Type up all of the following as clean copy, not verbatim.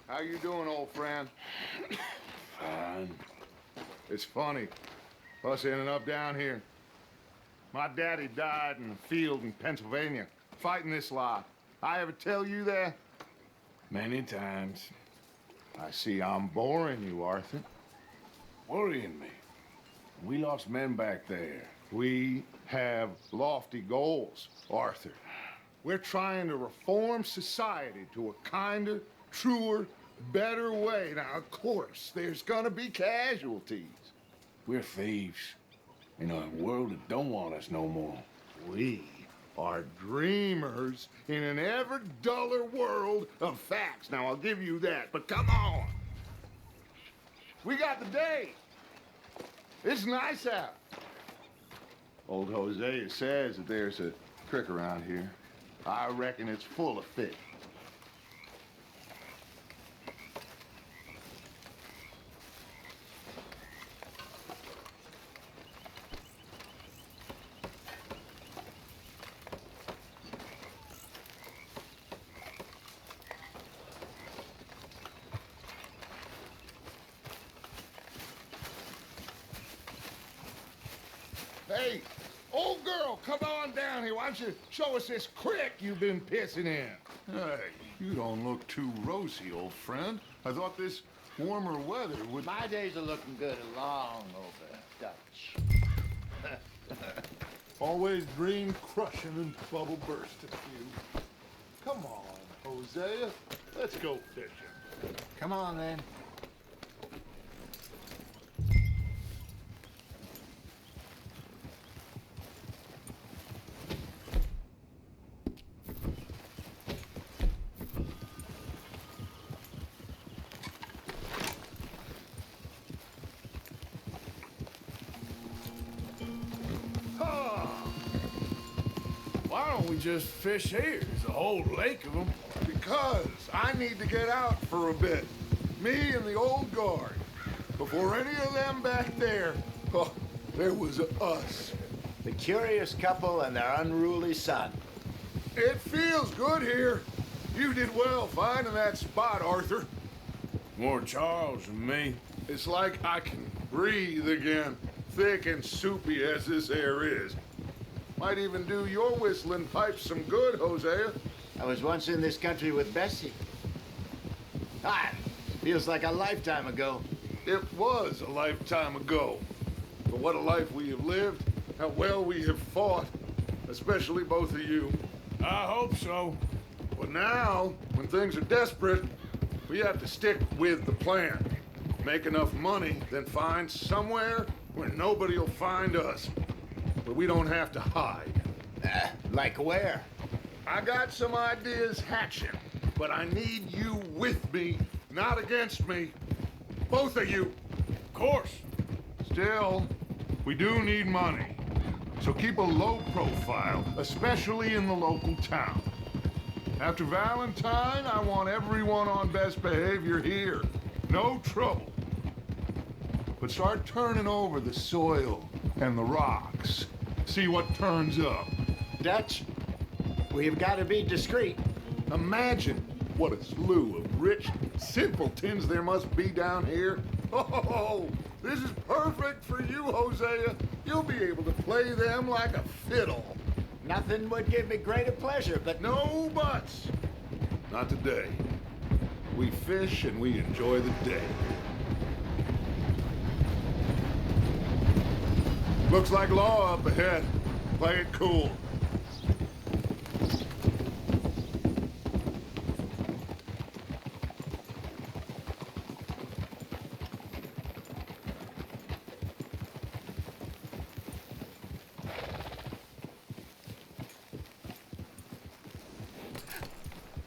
How you doing, old friend? Fine. It's funny, us ending up down here. My daddy died in a field in Pennsylvania, fighting this lot. I ever tell you that? Many times. I see I'm boring you, Arthur. Worrying me. We lost men back there. We have lofty goals, Arthur. We're trying to reform society to a kinder, truer, better way. Now, of course, there's gonna be casualties. We're thieves. In a world that don't want us no more. We are dreamers in an ever duller world of facts. Now, I'll give you that, but come on. We got the day. It's nice out. Old Hosea says that there's a creek around here. I reckon it's full of fish. Hey, old girl, come on down here. Why don't you show us this creek you've been pissing in? Hey, you don't look too rosy, old friend. I thought this warmer weather would... My days are looking good along over Dutch. Always dream crushing and bubble bursting you. Come on, Hosea. Let's go fishing. Come on, then. Why don't we just fish here? There's a whole lake of them. Because I need to get out for a bit. Me and the old guard. Before any of them back there, oh, there was us. The curious couple and their unruly son. It feels good here. You did well finding that spot, Arthur. More Charles than me. It's like I can breathe again, thick and soupy as this air is. Might even do your whistling pipes some good, Hosea. I was once in this country with Bessie. Ah, feels like a lifetime ago. It was a lifetime ago. But what a life we have lived, how well we have fought, especially both of you. I hope so. But now, when things are desperate, we have to stick with the plan. Make enough money, then find somewhere where nobody will find us. Where we don't have to hide. Like where? I got some ideas hatching, but I need you with me, not against me. Both of you. Of course. Still, we do need money. So keep a low profile, especially in the local town. After Valentine, I want everyone on best behavior here. No trouble. But start turning over the soil and the rocks. See what turns up. Dutch, we've got to be discreet. Imagine what a slew of rich simpletons there must be down here. Oh, this is perfect for you, Hosea. You'll be able to play them like a fiddle. Nothing would give me greater pleasure, but No buts. Not today. We fish and we enjoy the day. Looks like law up ahead. Play it cool.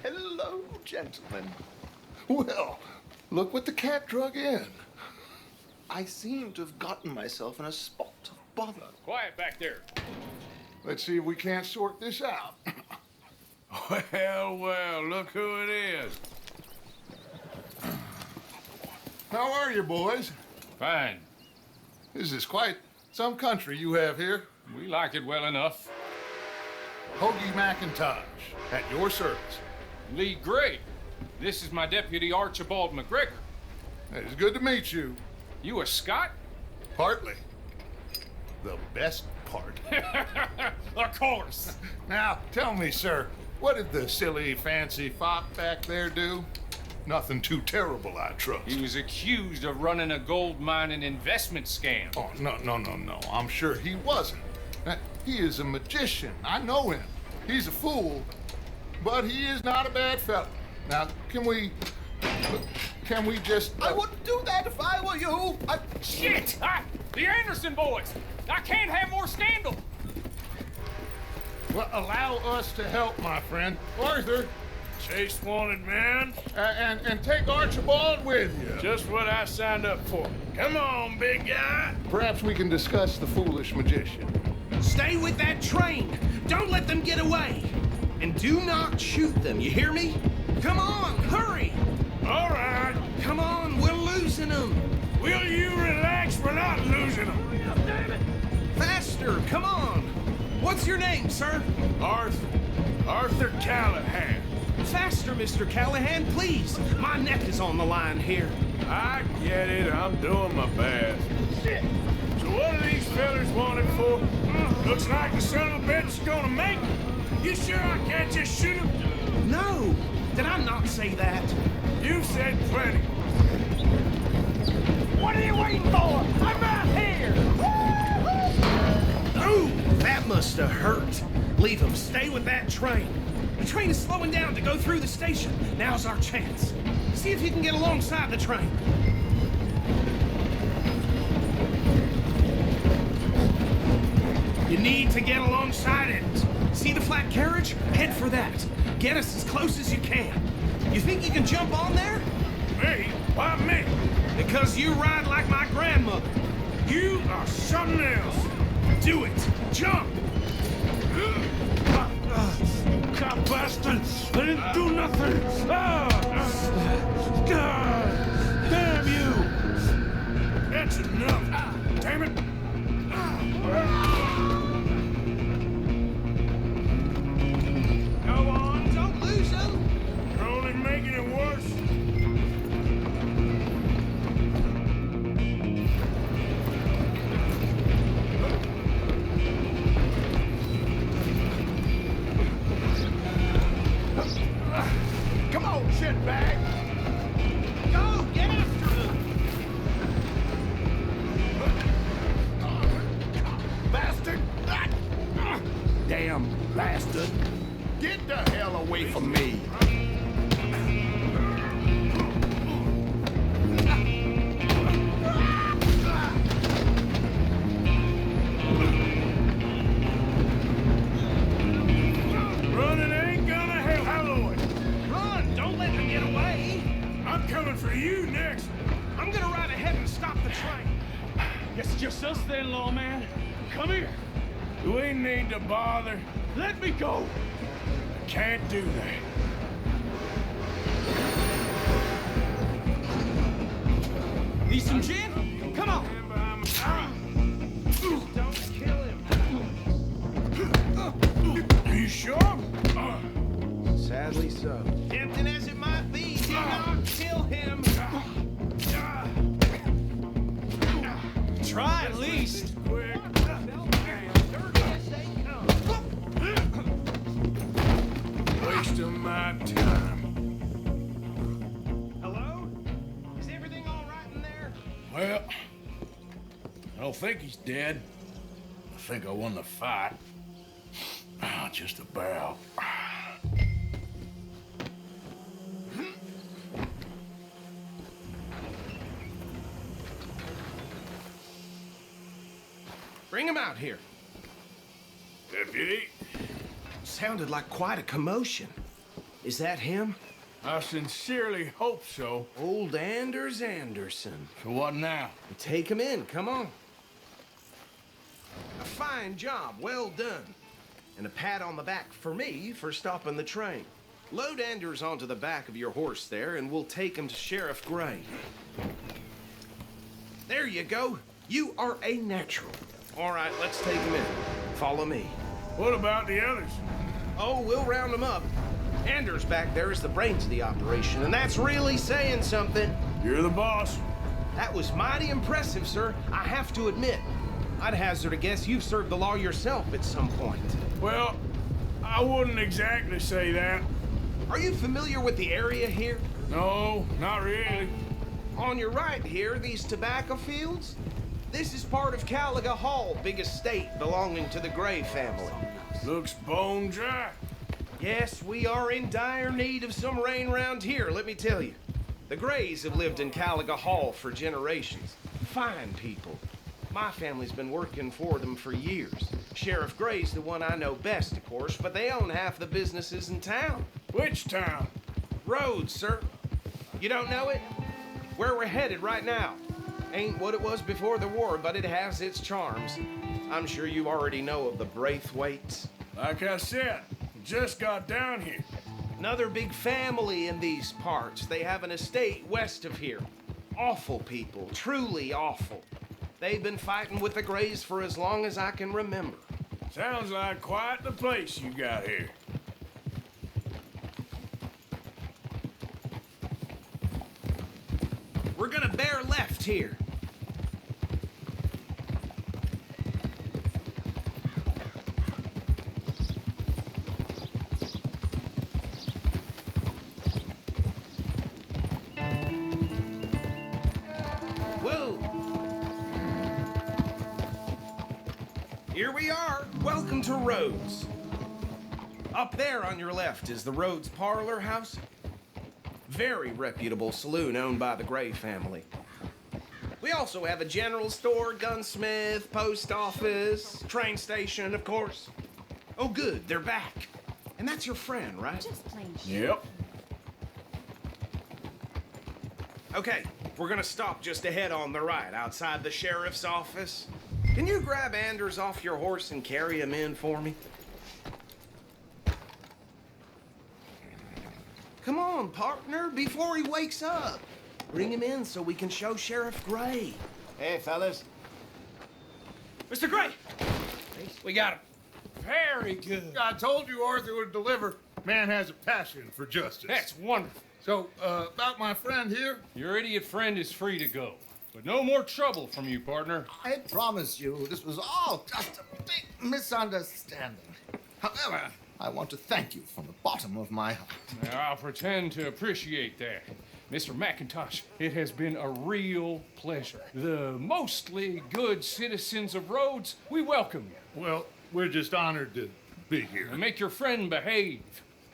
hello, gentlemen. Well, look what the cat drug in. I seem to have gotten myself in a spot of bother. Quiet back there. Let's see if we can't sort this out. Well, look who it is. How are you, boys? Fine. This is quite some country you have here. We like it well enough. Hoagie McIntosh, at your service. Lee Gray. This is my deputy, Archibald McGregor. It's good to meet you. You a Scot? Partly. The best part. Of course. Now, tell me, sir, what did the silly, fancy fop back there do? Nothing too terrible, I trust. He was accused of running a gold mining investment scam. Oh, no. I'm sure he wasn't. He is a magician. I know him. He's a fool, but he is not a bad fellow. Now, can we just... I wouldn't do that if I were you. Shit! The Anderson boys! I can't have more scandal! Well, allow us to help, my friend. Arthur, Chase wanted man. and take Archibald with you. Just what I signed up for. Come on, big guy. Perhaps we can discuss the foolish magician. Stay with that train. Don't let them get away. And do not shoot them, you hear me? Come on, hurry. All right. Come on, we're losing them. Will you relax? We're not losing them. Faster, come on. What's your name, sir? Arthur Callahan. Faster, Mr. Callahan, please. My neck is on the line here. I get it. I'm doing my best. Shit. So what are these fellas wanted for? Looks like the son of a bitch is gonna make it. You sure I can't just shoot him? No, did I not say that? You said plenty. What are you waiting for? I'm right here! Ooh, that must have hurt. Leave him. Stay with that train. The train is slowing down to go through the station. Now's our chance. See if you can get alongside the train. You need to get alongside it. See the flat carriage? Head for that. Get us as close as you can. You think you can jump on there? Me? Why me? Because you ride like my grandmother. You are something else. Do it. Jump. God bastard! I didn't do nothing! Damn you! That's enough! Damn it! Go on, don't lose them. You're only making it worse. Come on, shitbag! Go, get after them. Bastard! Damn bastard! Get the hell away from me! Running ain't gonna help. Alloy! Run, don't let them get away. I'm coming for you next. I'm gonna ride ahead and stop the train. Guess it's just us then, lawman. Come here. We need to bother. Let me go. Can't do that. Need some gin? Come on. Don't kill him. Are you sure? Sadly so. Tempting as it might be, do not kill him. Try at least. Quick. Wasting my time. Hello? Is everything all right in there? Well, I don't think he's dead. I think I won the fight. Just about. Bring him out here. Deputy, Sounded like quite a commotion. Is that him? I sincerely hope so. Old Anders Anderson. So what now? Take him in, come on. A fine job, well done. And a pat on the back for me for stopping the train. Load Anders onto the back of your horse there, and we'll take him to Sheriff Gray. There you go. You are a natural. All right, let's take him in. Follow me. What about the others? Oh, we'll round them up. Anders back there is the brains of the operation, and that's really saying something. You're the boss. That was mighty impressive, sir. I have to admit. I'd hazard a guess you've served the law yourself at some point. Well, I wouldn't exactly say that. Are you familiar with the area here? No, not really. On your right here, these tobacco fields? This is part of Caliga Hall, big estate belonging to the Gray family. Looks bone dry. Yes, we are in dire need of some rain round here, let me tell you. The Grays have lived in Caliga Hall for generations. Fine people. My family's been working for them for years. Sheriff Gray's the one I know best, of course, but they own half the businesses in town. Which town? Rhodes, sir. You don't know it? Where we're headed right now. Ain't what it was before the war, but it has its charms. I'm sure you already know of the Braithwaites. Like I said, just got down here. Another big family in these parts. They have an estate west of here. Awful people, truly awful. They've been fighting with the Grays for as long as I can remember. Sounds like quite the place you got here. We're gonna bear left here. Whoa! Here we are. Welcome to Rhodes. Up there on your left is the Rhodes Parlor House. Very reputable saloon owned by the Gray family. We also have a general store, gunsmith, post office, train station, of course. Oh, good, they're back. And that's your friend, right? Just plain shit. Yep. Okay, we're gonna stop just ahead on the right, outside the sheriff's office. Can you grab Anders off your horse and carry him in for me? Come on, partner, before he wakes up. Bring him in so we can show Sheriff Gray. Hey, fellas. Mr. Gray! We got him. Very good. I told you Arthur would deliver. Man has a passion for justice. That's wonderful. So, about my friend here? Your idiot friend is free to go. But no more trouble from you, partner. I promise you, this was all just a big misunderstanding. However, I want to thank you from the bottom of my heart. Now, I'll pretend to appreciate that. Mr. McIntosh, it has been a real pleasure. The mostly good citizens of Rhodes, we welcome you. Well, we're just honored to be here. And make your friend behave.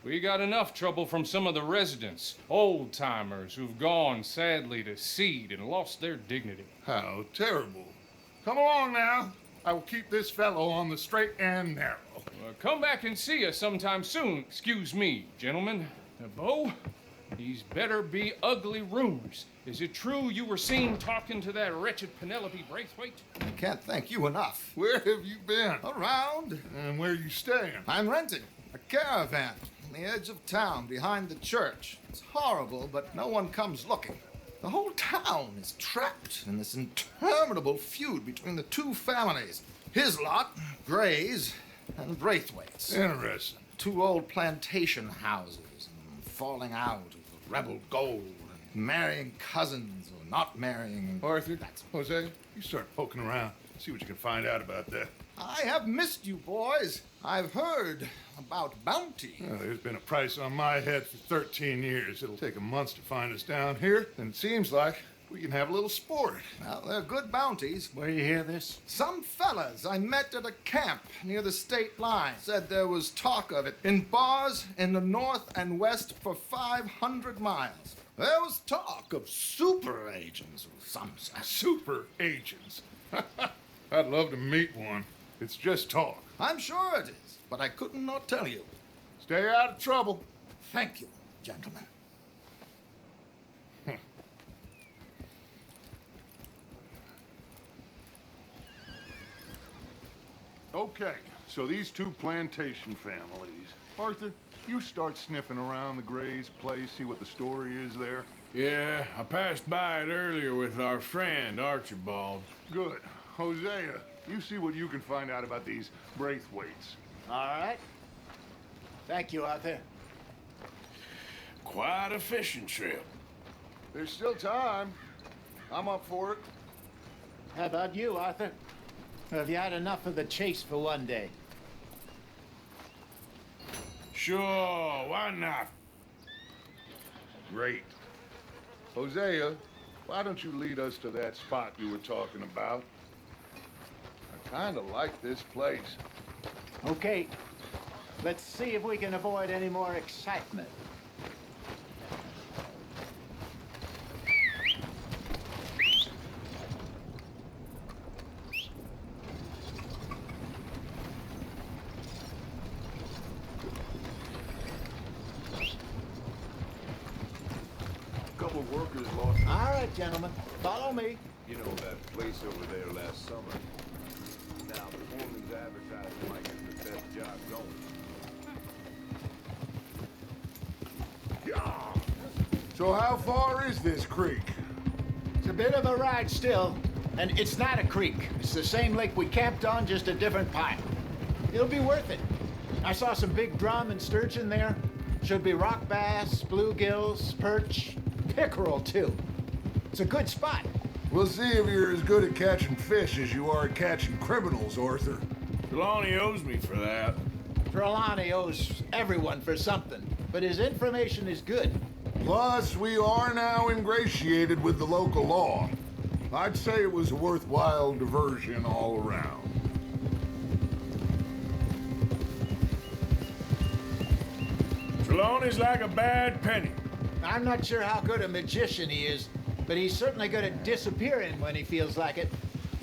We got enough trouble from some of the residents, old-timers who've gone, sadly, to seed and lost their dignity. How terrible. Come along now. I will keep this fellow on the straight and narrow. Come back and see us sometime soon. Excuse me, gentlemen. Bo, these better be ugly rumors. Is it true you were seen talking to that wretched Penelope Braithwaite? I can't thank you enough. Where have you been? Around, And where are you staying? I'm renting a caravan on the edge of town behind the church. It's horrible, but no one comes looking. The whole town is trapped in this interminable feud between the two families. His lot, Gray's, and Braithwaite's. Interesting. Two old plantation houses, and falling out of the rebel gold, and marrying cousins or not marrying. Arthur, Jose, you start poking around. See what you can find out about that. I have missed you, boys. I've heard about bounty. Well, there's been a price on my head for 13 years. It'll take 'em months to find us down here, and it seems like we can have a little sport. Well, they're good bounties. Where you hear this? Some fellas I met at a camp near the state line said there was talk of it in bars in the north and west for 500 miles. There was talk of super agents of some sort. Super agents. I'd love to meet one. It's just talk. I'm sure it is, but I couldn't not tell you. Stay out of trouble. Thank you, gentlemen. Okay, so these two plantation families. Arthur, you start sniffing around the Gray's place, see what the story is there. Yeah, I passed by it earlier with our friend, Archibald. Good. Hosea, you see what you can find out about these Braithwaites. All right. Thank you, Arthur. quite a fishing trip. There's still time. I'm up for it. How about you, Arthur? Have you had enough of the chase for one day? Sure, why not? Great. Hosea, why don't you lead us to that spot you were talking about? I kind of like this place. Okay. Let's see if we can avoid any more excitement. Couple of workers lost. All right, gentlemen. Follow me. You know that place over there last summer? Now, the woman's advertising like it's the best job going. Yeah. So how far is this creek? It's a bit of a ride still, and it's not a creek. It's the same lake we camped on, just a different pipe. It'll be worth it. I saw some big drum and sturgeon there. Should be rock bass, bluegills, perch, pickerel too. It's a good spot. We'll see if you're as good at catching fish as you are at catching criminals, Arthur. Trelawney owes me for that. Trelawney owes everyone for something, but his information is good. Plus, we are now ingratiated with the local law. I'd say it was a worthwhile diversion all around. Trelawney's like a bad penny. I'm not sure how good a magician he is, but he's certainly good at disappearing when he feels like it.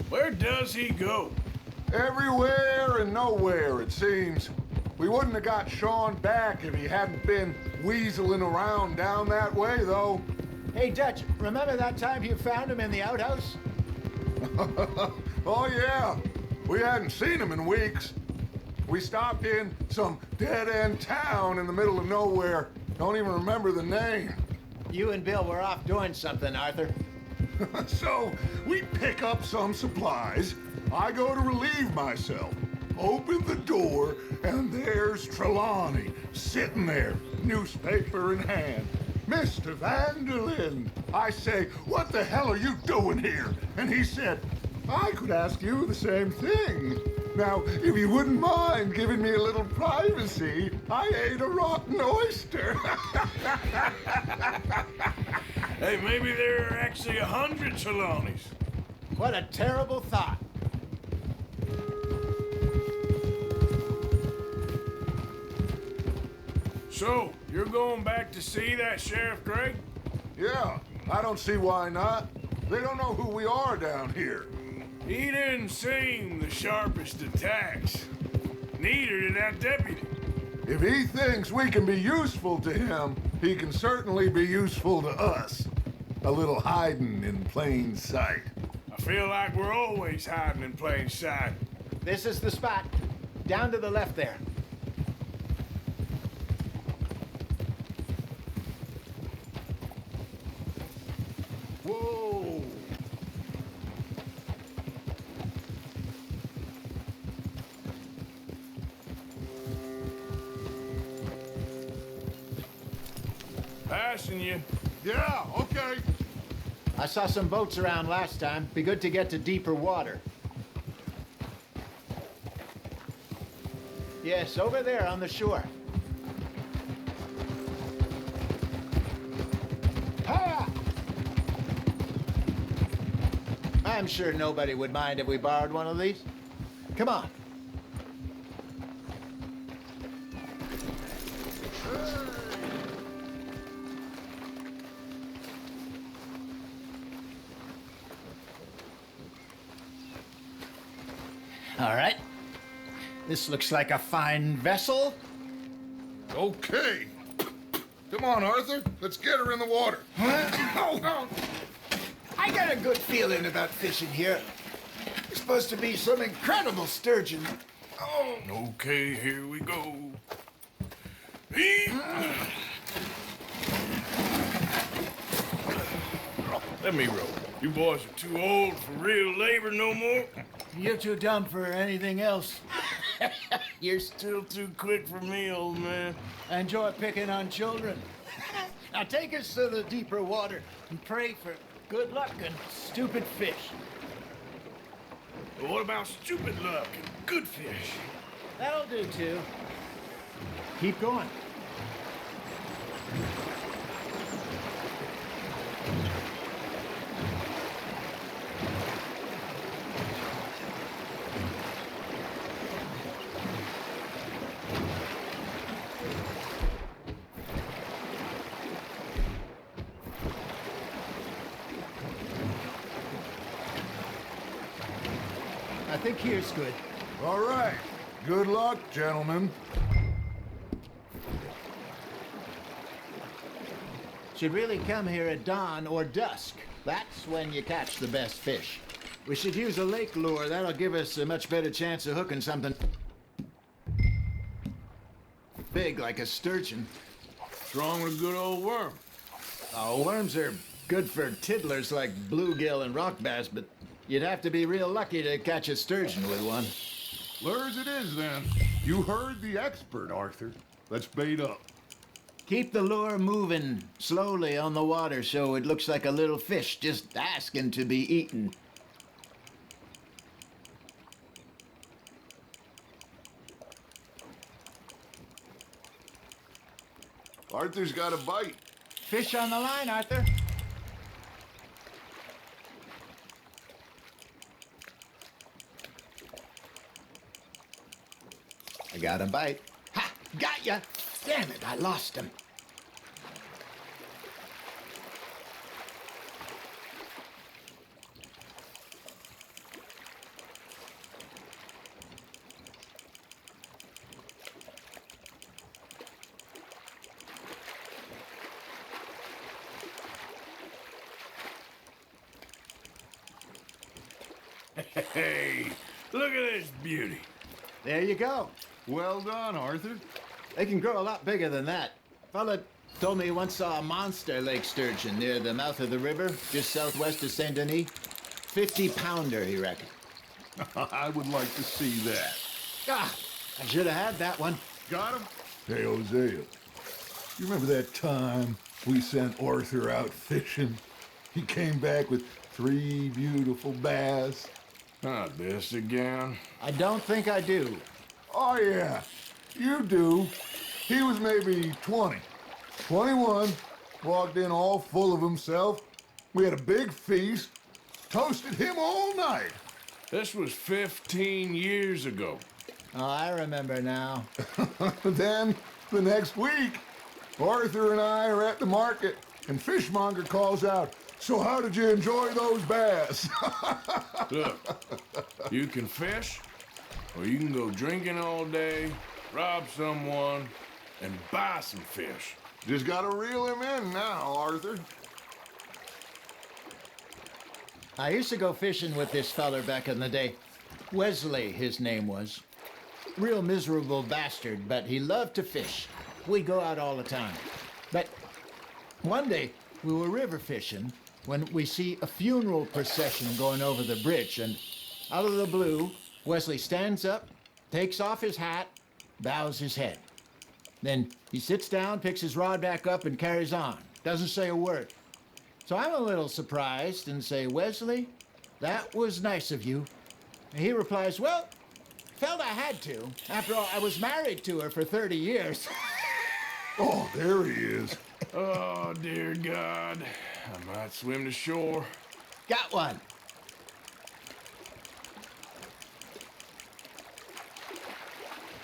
Where does he go? Everywhere and nowhere, it seems. We wouldn't have got Sean back if he hadn't been weaseling around down that way, though. Hey, Dutch, remember that time you found him in the outhouse? Oh, yeah. We hadn't seen him in weeks. We stopped in some dead-end town in the middle of nowhere. Don't even remember the name. You and Bill were off doing something, Arthur. So, we pick up some supplies. I go to relieve myself. Open the door, and there's Trelawney, sitting there, newspaper in hand. Mr. Vanderlyn. I say, what the hell are you doing here? And he said, I could ask you the same thing. Now, if you wouldn't mind giving me a little privacy, I ate a rotten oyster. Hey, maybe there are actually 100 Trelawneys. What a terrible thought. So, you're going back to see that Sheriff Gregg? Yeah, I don't see why not. They don't know who we are down here. He didn't seem the sharpest attacks. Neither did that deputy. If he thinks we can be useful to him, he can certainly be useful to us. A little hiding in plain sight. I feel like we're always hiding in plain sight. This is the spot. Down to the left there. Whoa! Passing you. Yeah, okay. I saw some boats around last time. Be good to get to deeper water. Yes, over there on the shore. Hiya! I'm sure nobody would mind if we borrowed one of these. Come on. All right. This looks like a fine vessel. Okay. Come on, Arthur. Let's get her in the water. Oh. I got a good feeling about fishing here. It's supposed to be some incredible sturgeon. Oh. Okay, here we go. Let me row. You boys are too old for real labor no more. You're too dumb for anything else. You're still too quick for me, old man. Enjoy picking on children. Now take us to the deeper water and pray for good luck and stupid fish. But what about stupid luck and good fish? That'll do, too. Keep going. I think here's good. All right. Good luck, gentlemen. Should really come here at dawn or dusk. That's when you catch the best fish. We should use a lake lure. That'll give us a much better chance of hooking something big like a sturgeon. What's wrong with a good old worm? Oh, worms are good for tiddlers like bluegill and rock bass, but you'd have to be real lucky to catch a sturgeon with one. Lures it is, then. You heard the expert, Arthur. Let's bait up. Keep the lure moving slowly on the water so it looks like a little fish just asking to be eaten. Arthur's got a bite. Fish on the line, Arthur. I got a bite. Ha! Got ya! Damn it, I lost him. Hey, look at this beauty. There you go. Well done, Arthur. They can grow a lot bigger than that. Fella told me he once saw a monster lake sturgeon near the mouth of the river, just southwest of Saint Denis. 50-pounder, he reckoned. I would like to see that. Ah, I should have had that one. Got him? Hey, Hosea, you remember that time we sent Arthur out fishing? He came back with 3 beautiful bass. Not this again. I don't think I do. Oh, yeah, you do. He was maybe 20, 21, walked in all full of himself. We had a big feast, toasted him all night. This was 15 years ago. Oh, I remember now. Then, the next week, Arthur and I are at the market, and Fishmonger calls out, "So how did you enjoy those bass?" Look, you can fish, or you can go drinking all day, rob someone, and buy some fish. Just gotta reel him in now, Arthur. I used to go fishing with this feller back in the day. Wesley, his name was. Real miserable bastard, but he loved to fish. We'd go out all the time. But one day, we were river fishing when we see a funeral procession going over the bridge, and out of the blue, Wesley stands up, takes off his hat, bows his head. Then he sits down, picks his rod back up, and carries on. Doesn't say a word. So I'm a little surprised and say, "Wesley, that was nice of you." And he replies, "Well, felt I had to. After all, I was married to her for 30 years. Oh, there he is. Oh, dear God. I might swim to shore. Got one.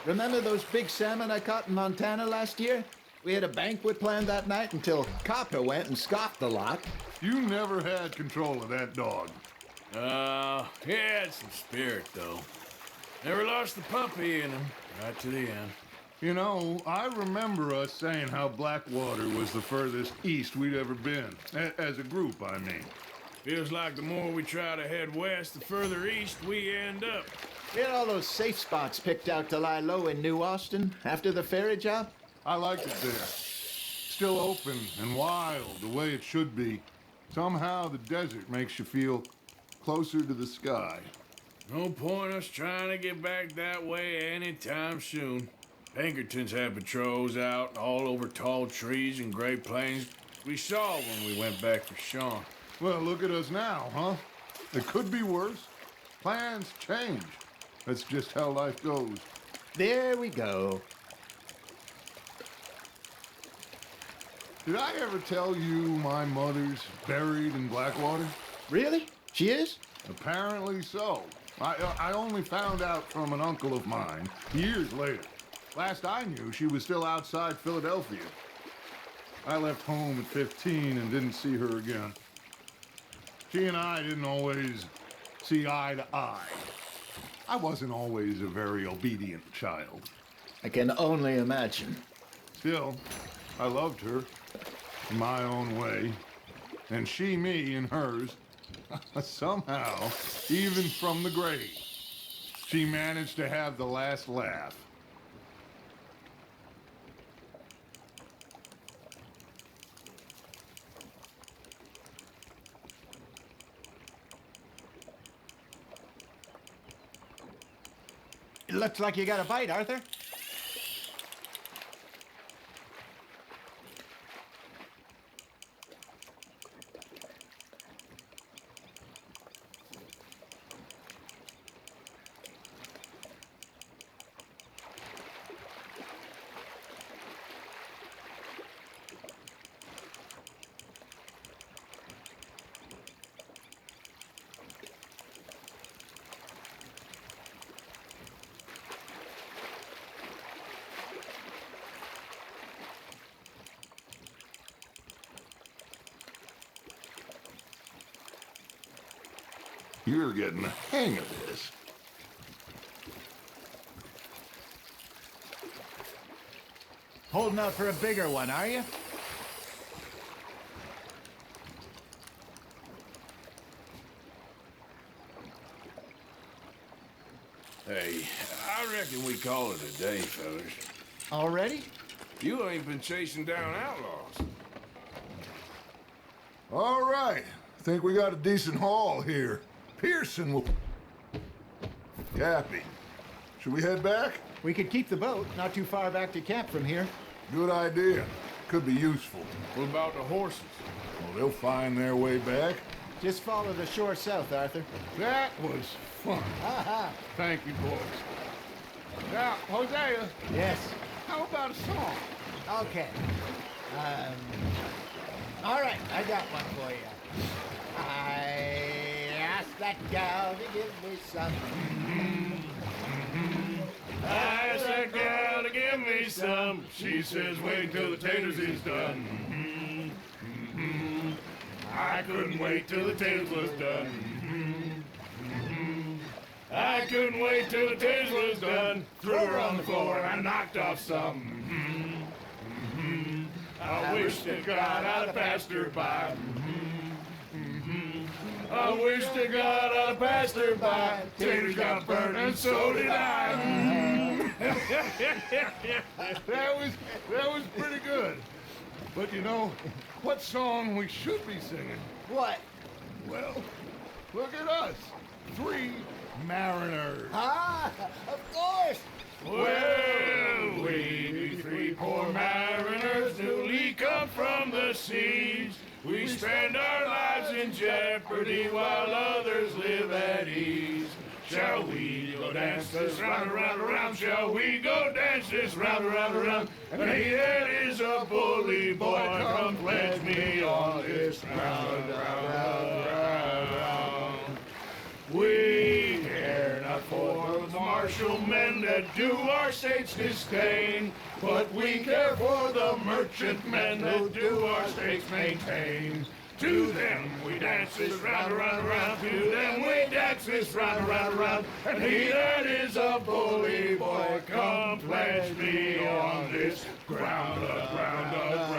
Remember those big salmon I caught in Montana last year? We had a banquet planned that night until Copper went and scoffed the lot. You never had control of that dog. He had some spirit, though. Never lost the puppy in him, right to the end. You know, I remember us saying how Blackwater was the furthest east we'd ever been. As a group, I mean. Feels like the more we try to head west, the further east we end up. We had all those safe spots picked out to lie low in New Austin after the ferry job. I liked it there. Still open and wild, the way it should be. Somehow the desert makes you feel closer to the sky. No point us trying to get back that way anytime soon. Pinkertons had patrols out all over tall trees and Great Plains. We saw when we went back for Sean. Well, look at us now, huh? It could be worse. Plans change. That's just how life goes. There we go. Did I ever tell you my mother's buried in Blackwater? Really? She is? Apparently so. I only found out from an uncle of mine years later. Last I knew, she was still outside Philadelphia. I left home at 15 and didn't see her again. She and I didn't always see eye to eye. I wasn't always a very obedient child. I can only imagine. Still, I loved her in my own way, and she me in hers. Somehow, even from the grave, she managed to have the last laugh. It looks like you got a bite, Arthur. You're getting the hang of this. Holding out for a bigger one, are you? Hey, I reckon we call it a day, fellas. Already? You ain't been chasing down outlaws. All right. Think we got a decent haul here. Pearson will... Cappy, should we head back? We could keep the boat not too far back to camp from here. Good idea. Could be useful. What about the horses? Well, they'll find their way back. Just follow the shore south, Arthur. That was fun. Aha! Thank you, boys. Now, Hosea, Yes. how about a song? Okay. All right, I got one for you. I asked that gal to give me some. I asked that gal to give me some. She says, wait till the taters is done. I couldn't wait till the taters was done. I couldn't wait till the taters was done. Threw her on the floor and I knocked off some. I wish to God I'd passed her by. I wish to God I'd passed her by. Taters got burned and so did I. That was pretty good. But you know, what song we should be singing? What? Well, look at us. 3 mariners. Ah, of course. Well, we be 3 poor mariners newly come from the seas. We spend our lives in jeopardy while others live at ease. Shall we go dance this round, around, around? Shall we go dance this round, around, around? And he that is a bully boy, come pledge me on this round, round, round, round. We care not for the martial men that do our states disdain, but we care for the merchant men that do our states maintain. To them we dance this round, around, around. To them we dance this round, around, around. And he that is a bully boy, come pledge me on this ground, ground, ground, ground,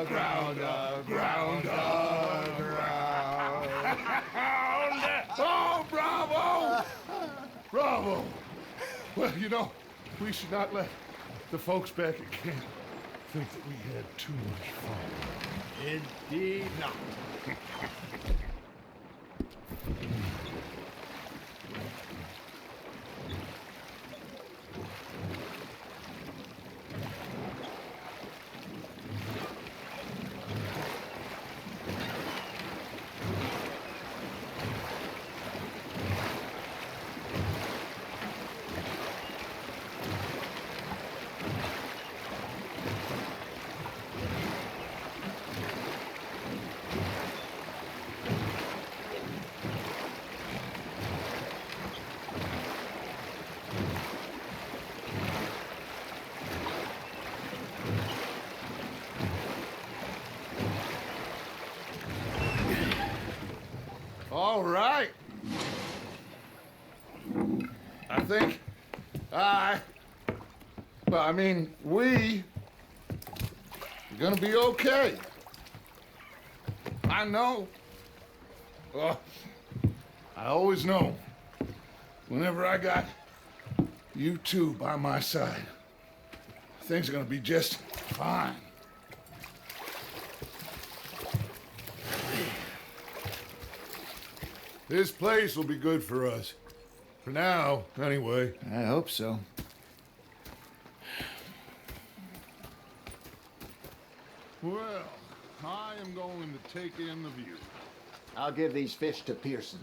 ground, ground, ground. Oh, bravo! Bravo! Well, you know, we should not let the folks back at camp think that we had too much fun. Indeed not. all right. I think we're gonna be okay. I know. Well, I always know. Whenever I got you two by my side, things are gonna be just fine. This place will be good for us. For now, anyway. I hope so. Well, I am going to take in the view. I'll give these fish to Pearson.